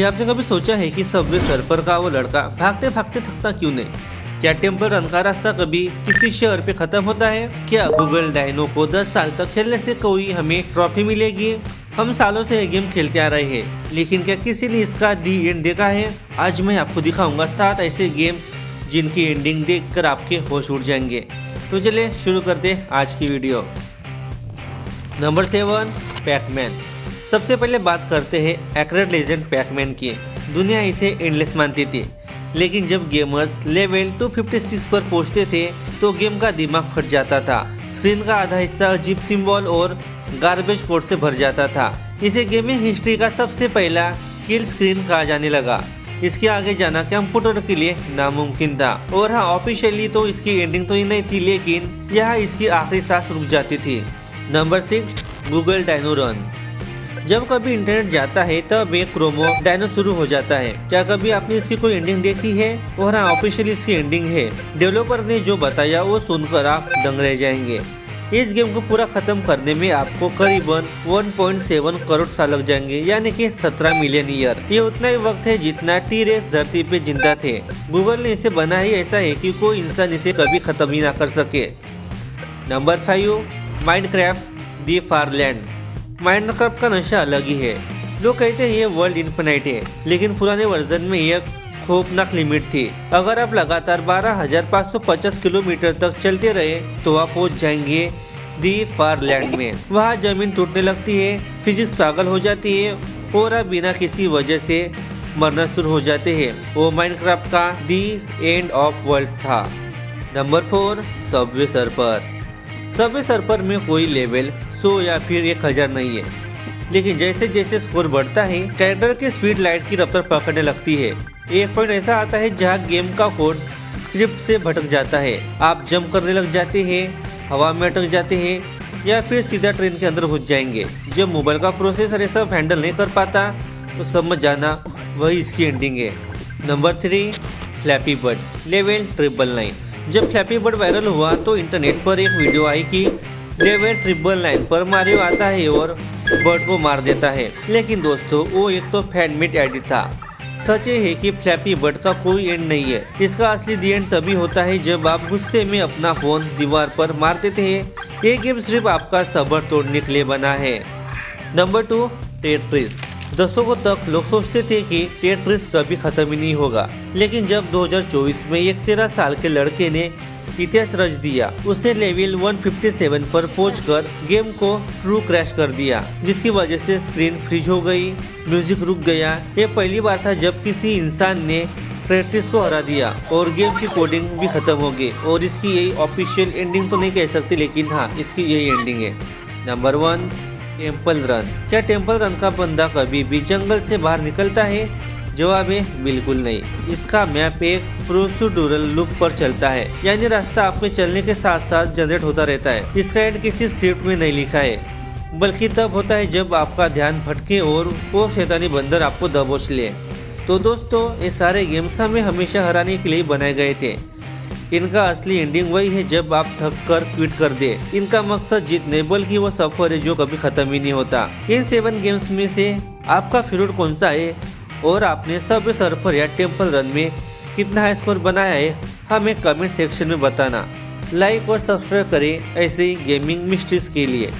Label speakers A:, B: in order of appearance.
A: क्या आपने कभी सोचा है कि सबवे सर्फर का वो लड़का भागते भागते थकता क्यों नहीं? क्या टेम्पल रन का रास्ता कभी किसी शहर पे खत्म होता है? क्या गूगल डायनो को 10 साल तक खेलने से कोई हमें ट्रॉफी मिलेगी? हम सालों से ये गेम खेलते आ रहे हैं, लेकिन क्या किसी ने इसका दी एंड देखा है? आज मैं आपको दिखाऊंगा 7 ऐसे गेम्स जिनकी एंडिंग देखकर आपके होश उड़ जाएंगे। तो चलिए शुरू करते आज की वीडियो। Number 7, Pac-Man. सबसे पहले बात करते हैं एक्रेड लेजेंड पैकमैन की। दुनिया इसे एंडलेस मानती थी, लेकिन जब गेमर्स लेवल 256 पर पहुंचते थे तो गेम का दिमाग फट जाता था। स्क्रीन का आधा हिस्सा अजीब सिंबल और गार्बेज कोड से भर जाता था। इसे गेमिंग हिस्ट्री का सबसे पहला किल स्क्रीन कहा जाने लगा। इसके आगे जाना कंप्यूटर के लिए नामुमकिन था। और हाँ, ऑफिशियली तो इसकी एंडिंग तो ही नहीं थी, लेकिन यह इसकी आखिरी सांस रुक जाती थी। Number 6, Google Dino run. जब कभी इंटरनेट जाता है तब एक क्रोमो डायनो शुरू हो जाता है। क्या कभी आपने इसकी कोई एंडिंग देखी है? और हाँ, ऑफिशियली इसकी एंडिंग है। डेवलपर ने जो बताया वो सुनकर आप दंग रह जाएंगे। इस गेम को पूरा खत्म करने में आपको करीबन 1.7 करोड़ साल लग जाएंगे, यानी कि 17 मिलियन ईयर। ये उतना ही वक्त है जितना टी-रेक्स धरती पे जिंदा थे। गूगल ने इसे बनाया ही ऐसा है कि कोई इंसान इसे कभी खत्म ही ना कर सके। नंबर 5, माइनक्राफ्ट दी फारलैंड। माइनक्राफ्ट का नशा अलग ही है। लोग कहते हैं ये वर्ल्ड इन्फिनाइट है, लेकिन पुराने वर्जन में यह खौफनाक लिमिट थी। अगर आप लगातार 12,550 किलोमीटर तक चलते रहे तो आप पहुंच जाएंगे दी फारलैंड में। वहाँ जमीन टूटने लगती है, फिजिक्स पागल हो जाती है और आप बिना किसी वजह से मरना शुरू हो जाते हैं। वो माइनक्राफ्ट का दी एंड ऑफ वर्ल्ड था। Number 4, Subway surfer. Subway surfer में कोई लेवल 100 या फिर 1000 नहीं है, लेकिन जैसे जैसे स्कोर बढ़ता है कैरेक्टर की स्पीड लाइट की रफ्तार पकड़ने लगती है। एक पॉइंट ऐसा आता है जहां गेम का कोड स्क्रिप्ट से भटक जाता है। आप जंप करने लग जाते हैं, हवा में अटक जाते हैं या फिर सीधा ट्रेन के अंदर घुस जाएंगे। जब मोबाइल का प्रोसेसर ये सब हैंडल नहीं कर पाता तो समझ जाना वही इसकी एंडिंग है। Number 3, flappy bird level 999। जब फ्लैपी बर्ड वायरल हुआ तो इंटरनेट पर एक वीडियो आई कि लेवल 999 पर मारियो आता है और बर्ड को मार देता है। लेकिन दोस्तों, वो एक तो फैन मेड एडिट था। सच ये है कि फ्लैपी बर्ड का कोई एंड नहीं है। इसका असली दी एंड तभी होता है जब आप गुस्से में अपना फोन दीवार पर मार देते हैं। ये गेम सिर्फ आपका सब्र तोड़ने के लिए बना है। Number 2, Tetris. दशकों तक लोग सोचते थे कि टेट्रिस कभी खत्म ही नहीं होगा, लेकिन जब 2024 में एक 13 साल के लड़के ने इतिहास रच दिया। उसने लेवल 157 पर पहुंचकर गेम को ट्रू क्रैश कर दिया, जिसकी वजह से स्क्रीन फ्रीज हो गई, म्यूजिक रुक गया। ये पहली बार था जब किसी इंसान ने टेट्रिस को हरा दिया और गेम की कोडिंग भी खत्म हो गई। और इसकी यही ऑफिशियल एंडिंग तो नहीं कह सकते, लेकिन हाँ, इसकी यही एंडिंग है। Number 1, temple run. क्या टेम्पल रन का बंदा कभी भी जंगल से बाहर निकलता है? जवाब है बिल्कुल नहीं। इसका मैप एक प्रोसीड्यूरल लूप पर चलता है, यानी रास्ता आपके चलने के साथ साथ जनरेट होता रहता है। इसका एंड किसी स्क्रिप्ट में नहीं लिखा है, बल्कि तब होता है जब आपका ध्यान भटके और वो शैतानी बंदर आपको दबोच ले। तो दोस्तों, ये सारे गेम्स हमें हमेशा हराने के लिए बनाए गए थे। इनका असली एंडिंग वही है जब आप थक कर क्विट कर दे। इनका मकसद जीत नहीं, बल्कि वो सफर है जो कभी खत्म ही नहीं होता। इन 7 गेम्स में से आपका फेवरेट कौन सा है और आपने सबवे सर्फर या टेम्पल रन में कितना हाई स्कोर बनाया है, हमें कमेंट सेक्शन में बताना। लाइक और सब्सक्राइब करें ऐसे ही गेमिंग मिस्ट्रीज के लिए।